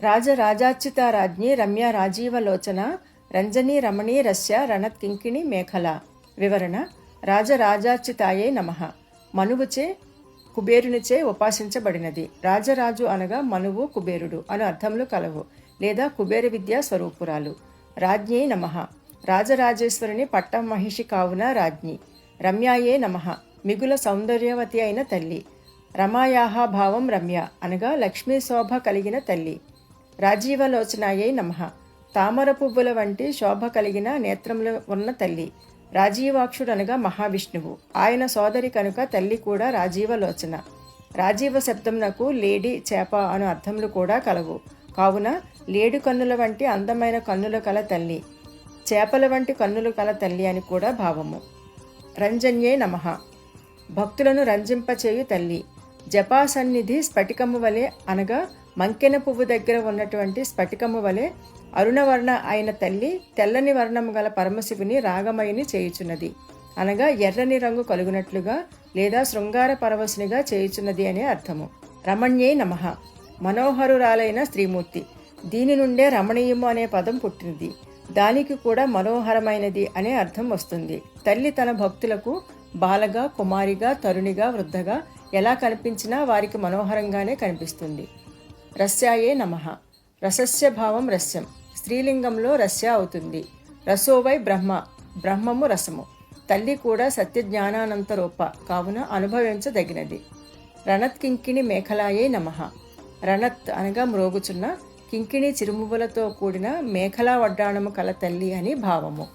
రాజరాజాచ్యుతారాజ్ఞి రమ్య రాజీవలోచన రంజనీ రమణీ రస్య రణత్కింకిణి మేఖల. వివరణ: రాజరాజాచ్యుతాయే నమః. మనువుచే కుబేరునిచే ఉపాసించబడినది. రాజరాజు అనగా మనువు, కుబేరుడు అను అర్థములు కలవు, లేదా కుబేర విద్యా స్వరూపురాలు. రాజ్ఞే నమః. రాజరాజేశ్వరుని పట్టం మహిషి కావున రాజ్ఞి. రమ్యాయే నమః. మిగుల సౌందర్యవతి అయిన తల్లి. రమాయాహ భావం రమ్య అనగా లక్ష్మీ శోభ కలిగిన తల్లి. రాజీవలోచనాయే నమః. తామర పువ్వుల వంటి శోభ కలిగిన నేత్రములు ఉన్న తల్లి. రాజీవాక్షుడనగా మహావిష్ణువు. ఆయన సోదరి కనుక తల్లి కూడా రాజీవలోచన. రాజీవ శబ్దమునకు లేడి, చేప అను అర్థములు కూడా కలవు. కావున లేడు కన్నుల వంటి అందమైన కన్నుల కల తల్లి, చేపల వంటి కన్నులు కల తల్లి అని కూడా భావము. రంజన్యే నమః. భక్తులను రంజింపచేయు తల్లి. జపాసన్నిధి స్ఫటికము వలె అనగా మంకెన పువ్వు దగ్గర ఉన్నటువంటి స్ఫటికము వలె అరుణవర్ణ అయిన తల్లి తెల్లని వర్ణము గల పరమశివుని రాగమయిని చేయుచున్నది అనగా ఎర్రని రంగు కలుగునట్లుగా లేదా శృంగార పరవశునిగా చేయుచున్నది అనే అర్థము. రమణ్యే నమః. మనోహరురాలైన స్త్రీమూర్తి. దీని నుండే రమణీయము అనే పదం పుట్టినది. దానికి కూడా మనోహరమైనది అనే అర్థం వస్తుంది. తల్లి తన భక్తులకు బాలగా, కుమారిగా, తరుణిగా, వృద్ధగా ఎలా కనిపించినా వారికి మనోహరంగానే కనిపిస్తుంది. రస్యాయే నమః. రసస్య భావం రస్యం. స్త్రీలింగంలో రస్య అవుతుంది. రసోవై బ్రహ్మ. బ్రహ్మము రసము. తల్లి కూడా సత్యజ్ఞానానంత రూప కావున అనుభవించదగినది. రణత్ కింకిణి మేఖలాయే నమః. రణత్ అనగా మ్రోగుచున్న, కింకిణి చిరుమువ్వలతో కూడిన మేఖలా వడ్డాణము కల తల్లి అని భావము.